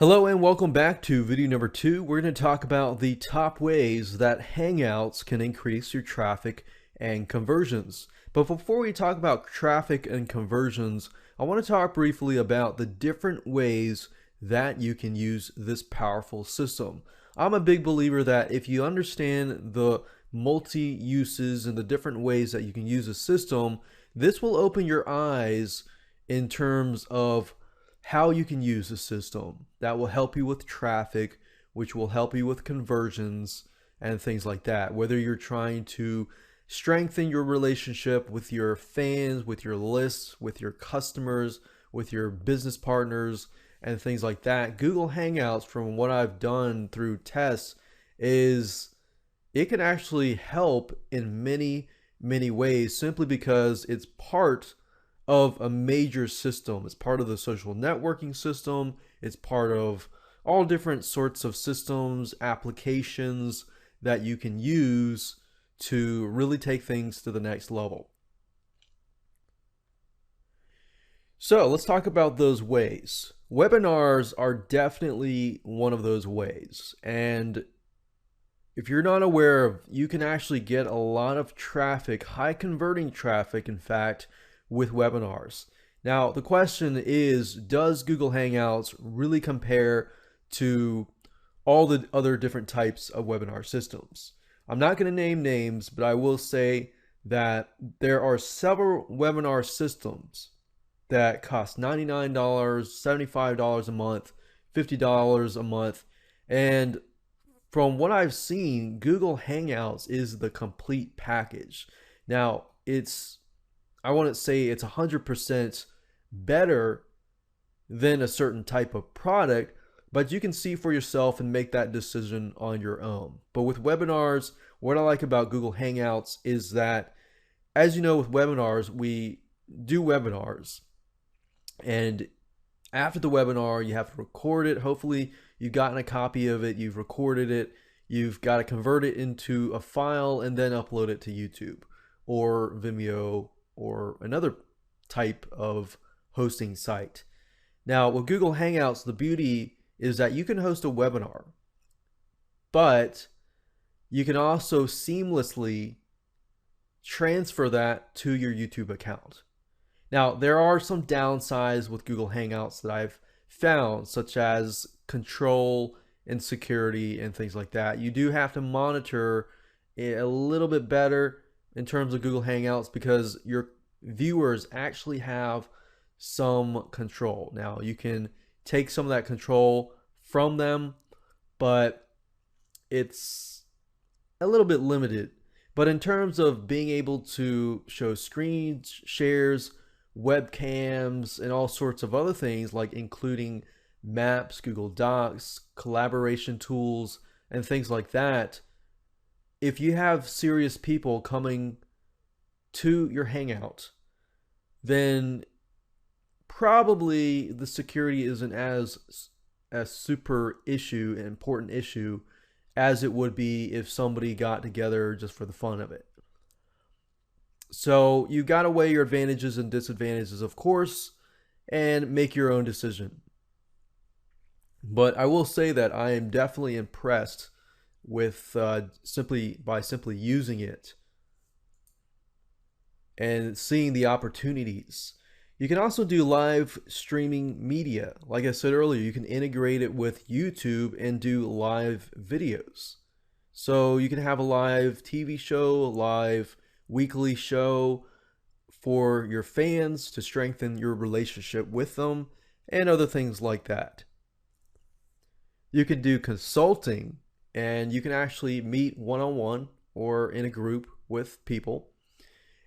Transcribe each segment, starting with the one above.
Hello and welcome back to video number 2. We're going to talk about the top ways that Hangouts can increase your traffic and conversions. But before we talk about traffic and conversions, I want to talk briefly about the different ways that you can use this powerful system. I'm a big believer that if you understand the multi-uses and the different ways that you can use a system, this will open your eyes in terms of how you can use the system. That will help you with traffic, which will help you with conversions and things like that. Whether you're trying to strengthen your relationship with your fans, with your lists, with your customers, with your business partners, and things like that. Google Hangouts, from what I've done through tests, it can actually help in many ways, simply because it's part of a major system. It's part of the social networking system. It's part of all different sorts of systems, applications that you can use to really take things to the next level. So let's talk about those ways. Webinars are definitely one of those ways. And if you're not aware of, you can actually get a lot of traffic, high converting traffic, in fact, with webinars. Now, the question is, does Google Hangouts really compare to all the other different types of webinar systems? I'm not going to name names, but I will say that there are several webinar systems that cost $99, $75 a month, $50 a month. And from what I've seen, Google Hangouts is the complete package. Now, I wouldn't say it's 100% better than a certain type of product, but you can see for yourself and make that decision on your own. But with webinars, what I like about Google Hangouts is that, as you know, with webinars, we do webinars, and after the webinar, you have to record it. Hopefully you've gotten a copy of it, you've recorded it, you've got to convert it into a file and then upload it to YouTube or Vimeo or another type of hosting site. Now, with Google Hangouts, the beauty is that you can host a webinar, but you can also seamlessly transfer that to your YouTube account. Now, there are some downsides with Google Hangouts that I've found, such as control and security and things like that. You do have to monitor it a little bit better in terms of Google Hangouts, because your viewers actually have some control. Now, you can take some of that control from them, but it's a little bit limited. But in terms of being able to show screen shares, webcams, and all sorts of other things, like including maps, Google Docs, collaboration tools, and things like that, if you have serious people coming to your Hangout, then probably the security isn't as super issue, an important issue, as it would be if somebody got together just for the fun of it. So you got to weigh your advantages and disadvantages, of course, and make your own decision. But I will say that I am definitely impressed with simply using it and seeing the opportunities. You can also do live streaming media. Like I said earlier, you can integrate it with YouTube and do live videos. So you can have a live TV show, a live weekly show for your fans to strengthen your relationship with them, and other things like that. You can do consulting, and you can actually meet one-on-one or in a group with people,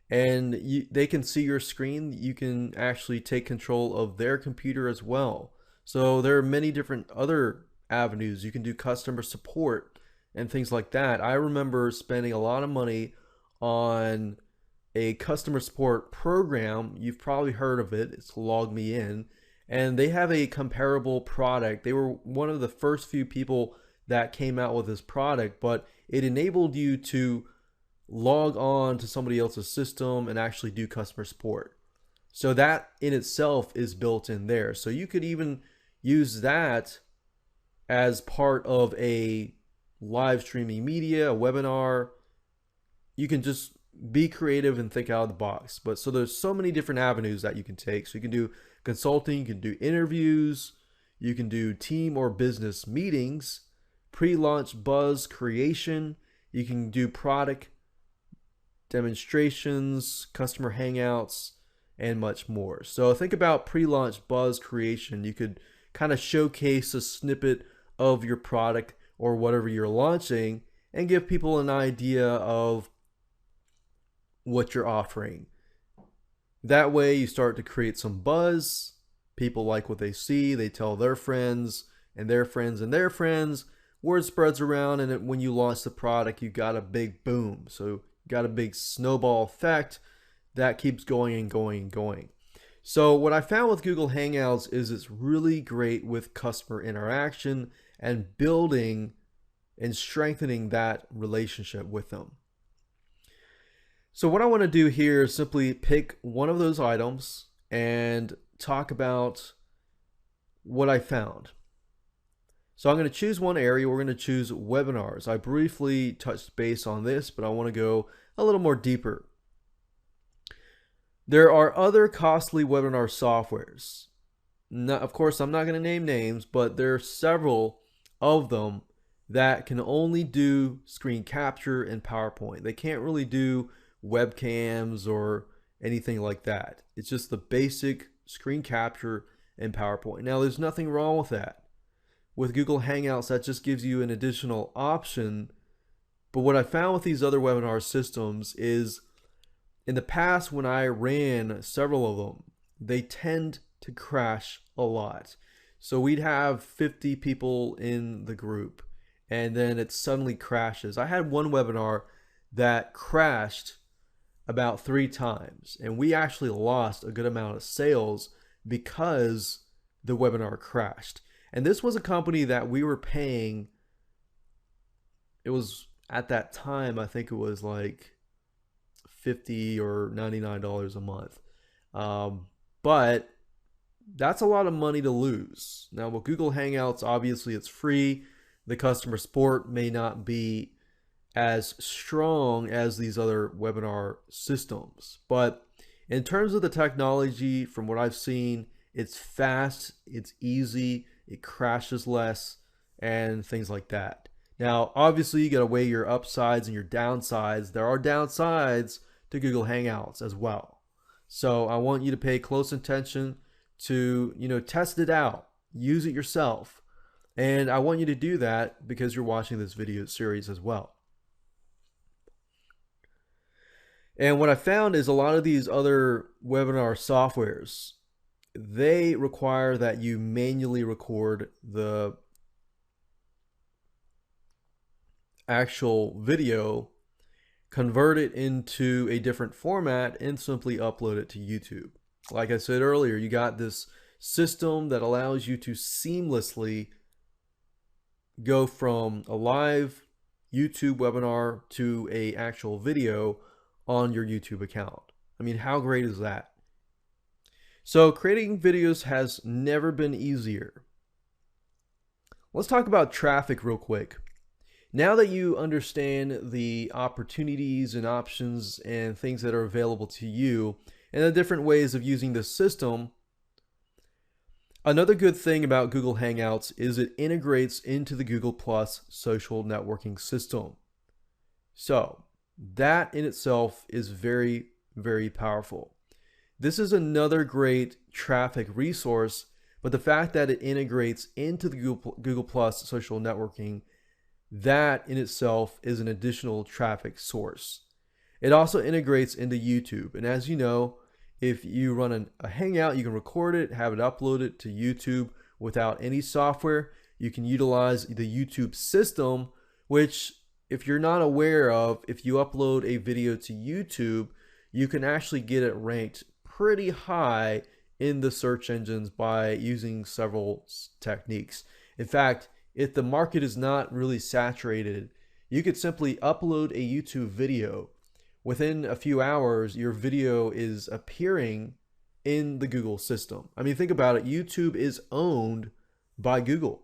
and they can see your screen. You can actually take control of their computer as well. So there are many different other avenues. You can do customer support and things like that. I remember spending a lot of money on a customer support program. You've probably heard of it. It's LogMeIn, and they have a comparable product. They were one of the first few people that came out with this product, but it enabled you to log on to somebody else's system and actually do customer support. So that in itself is built in there. So you could even use that as part of a live streaming media, a webinar. You can just be creative and think out of the box. But so there's so many different avenues that you can take. So you can do consulting, you can do interviews, you can do team or business meetings, pre-launch buzz creation, you can do product demonstrations, customer hangouts, and much more. So think about pre-launch buzz creation. You could kind of showcase a snippet of your product or whatever you're launching and give people an idea of what you're offering. That way you start to create some buzz. People like what they see, they tell their friends and their friends and their friends. Word spreads around, and when you launch the product, you got a big boom. So you got a big snowball effect that keeps going and going and going. So what I found with Google Hangouts is it's really great with customer interaction and building and strengthening that relationship with them. So what I want to do here is simply pick one of those items and talk about what I found. So I'm going to choose one area. We're going to choose webinars. I briefly touched base on this, but I want to go a little more deeper. There are other costly webinar softwares. Now, of course, I'm not going to name names, but there are several of them that can only do screen capture and PowerPoint. They can't really do webcams or anything like that. It's just the basic screen capture and PowerPoint. Now, there's nothing wrong with that. With Google Hangouts, that just gives you an additional option. But what I found with these other webinar systems is in the past, when I ran several of them, they tend to crash a lot. So we'd have 50 people in the group and then it suddenly crashes. I had one webinar that crashed about 3 times, and we actually lost a good amount of sales because the webinar crashed. And this was a company that we were paying, it was at that time, I think it was like $50 or $99 a month. But that's a lot of money to lose. Now with Google Hangouts, obviously it's free. The customer support may not be as strong as these other webinar systems. But in terms of the technology, from what I've seen, it's fast, it's easy, it crashes less, and things like that. Now, obviously, you got to weigh your upsides and your downsides. There are downsides to Google Hangouts as well. So I want you to pay close attention to, test it out, use it yourself. And I want you to do that because you're watching this video series as well. And what I found is a lot of these other webinar softwares, they require that you manually record the actual video, convert it into a different format, and simply upload it to YouTube. Like I said earlier, you got this system that allows you to seamlessly go from a live YouTube webinar to an actual video on your YouTube account. I mean, how great is that? So creating videos has never been easier. Let's talk about traffic real quick. Now that you understand the opportunities and options and things that are available to you and the different ways of using the system, another good thing about Google Hangouts is it integrates into the Google+ social networking system. So that in itself is very, very powerful. This is another great traffic resource, but the fact that it integrates into the Google+ social networking, that in itself is an additional traffic source. It also integrates into YouTube. And as you know, if you run a Hangout, you can record it, have it uploaded to YouTube without any software. You can utilize the YouTube system, which if you're not aware of, if you upload a video to YouTube, you can actually get it ranked pretty high in the search engines by using several techniques. In fact, if the market is not really saturated, you could simply upload a YouTube video. Within a few hours, your video is appearing in the Google system. I mean, think about it. YouTube is owned by Google.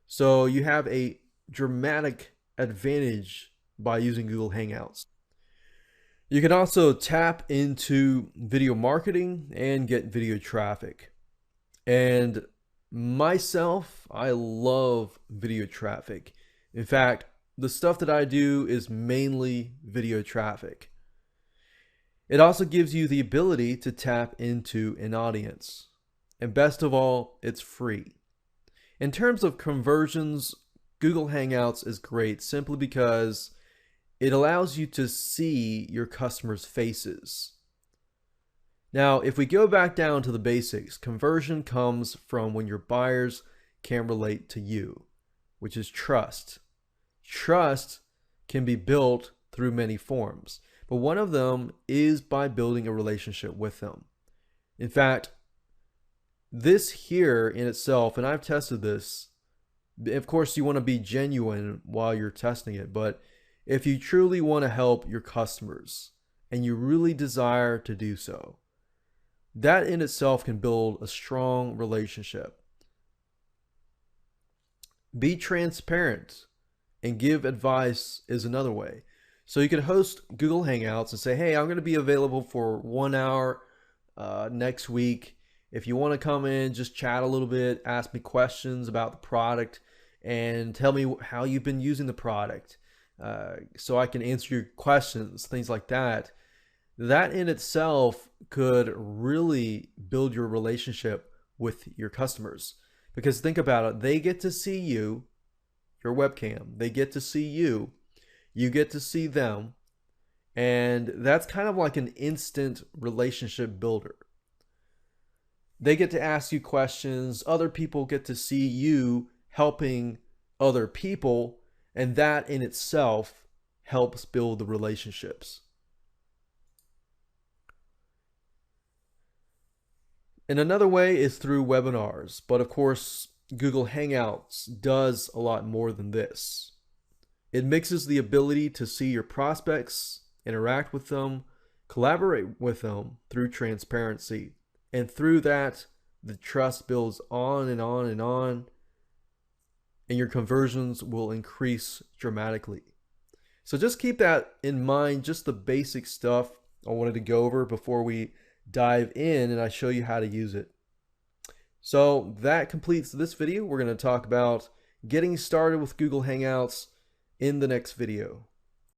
So you have a dramatic advantage by using Google Hangouts. You can also tap into video marketing and get video traffic. And myself, I love video traffic. In fact, the stuff that I do is mainly video traffic. It also gives you the ability to tap into an audience. And best of all, it's free. In terms of conversions, Google Hangouts is great simply because it allows you to see your customers' faces. Now, if we go back down to the basics, conversion comes from when your buyers can relate to you, which is trust. Trust can be built through many forms, but one of them is by building a relationship with them. In fact, this here in itself, and I've tested this, of course you want to be genuine while you're testing it, but if you truly want to help your customers and you really desire to do so, that in itself can build a strong relationship. Be transparent and give advice is another way. So you can host Google Hangouts and say, hey, I'm going to be available for 1 hour next week. If you want to come in, just chat a little bit, ask me questions about the product, and tell me how you've been using the product so I can answer your questions, things like that. That in itself could really build your relationship with your customers. Because think about it, they get to see you, your webcam, they get to see you, you get to see them, and that's kind of like an instant relationship builder. They get to ask you questions, other people get to see you helping other people, and that in itself helps build the relationships. And another way is through webinars, but of course, Google Hangouts does a lot more than this. It mixes the ability to see your prospects, interact with them, collaborate with them through transparency. And through that, the trust builds on and on and on, and your conversions will increase dramatically. So just keep that in mind, just the basic stuff I wanted to go over before we dive in and I show you how to use it. So that completes this video. We're going to talk about getting started with Google Hangouts in the next video.